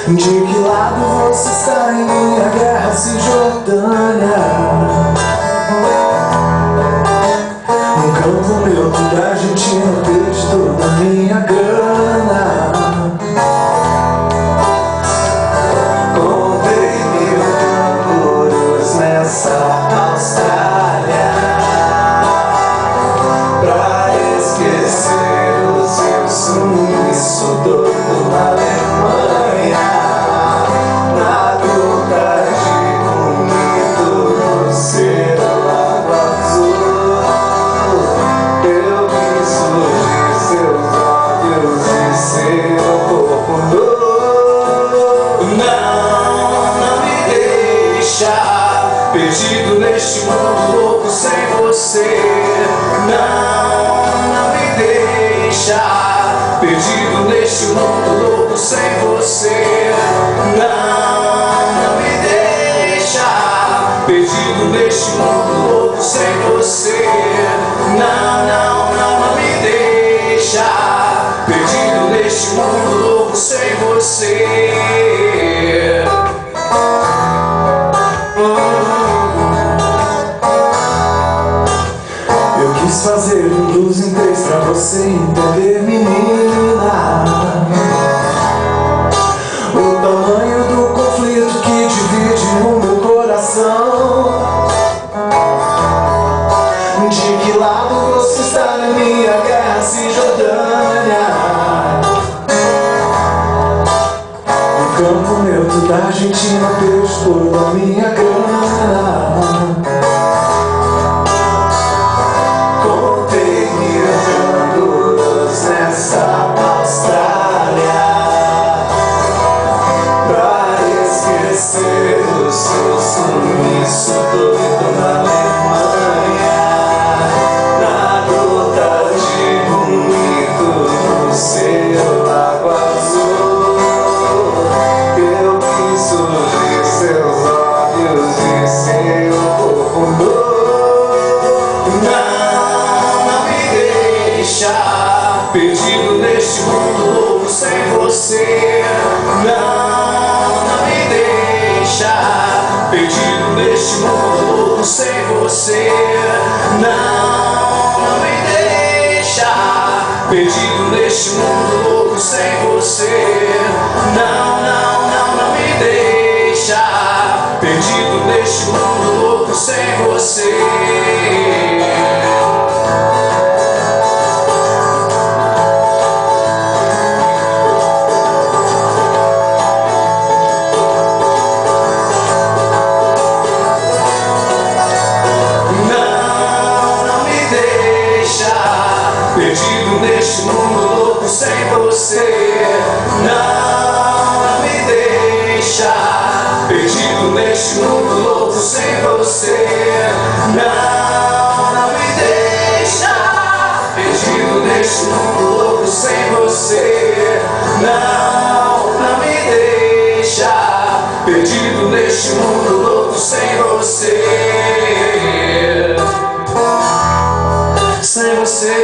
De que lado você está em minha guerra, Cisjordânia? Um campo neutro da Argentina, perdi toda a minha grana. Comprei 1000 cangurus nessa Austrália pra esquecer o seu sumiço doido na Alemanha. Na vontade bonito do seu lago azul, eu vi surgir seus olhos e seu corpo nu. Não me deixa perdido neste mundo louco sem você. Não me deixa perdido neste mundo louco sem você. Não me deixa perdido neste mundo louco sem você. Não me deixa perdido neste mundo louco sem você. Eu quis fazer um blues em 3 pra você entender, menina, o tamanho do conflito que divide o meu coração. De que lado você está na minha guerra, Cisjordânia? O campo neutro da Argentina, perdi toda a minha grana. Contei 1000 cangurus nessa Austrália pra esquecer o seu sumiço doido na Alemanha. Na vontade bonito do seu lago azul, eu vi surgir seus olhos e seu corpo nu. Não me deixa perdido neste mundo louco sem você. Não me deixa perdido neste mundo louco sem você. Não me deixa perdido neste mundo louco sem você. Não me deixa perdido neste mundo louco sem você. Perdido neste mundo louco sem você. Não me deixa perdido neste mundo louco sem você. Não me deixa perdido neste mundo louco sem você. Não me deixa perdido neste mundo louco sem você. Sem você.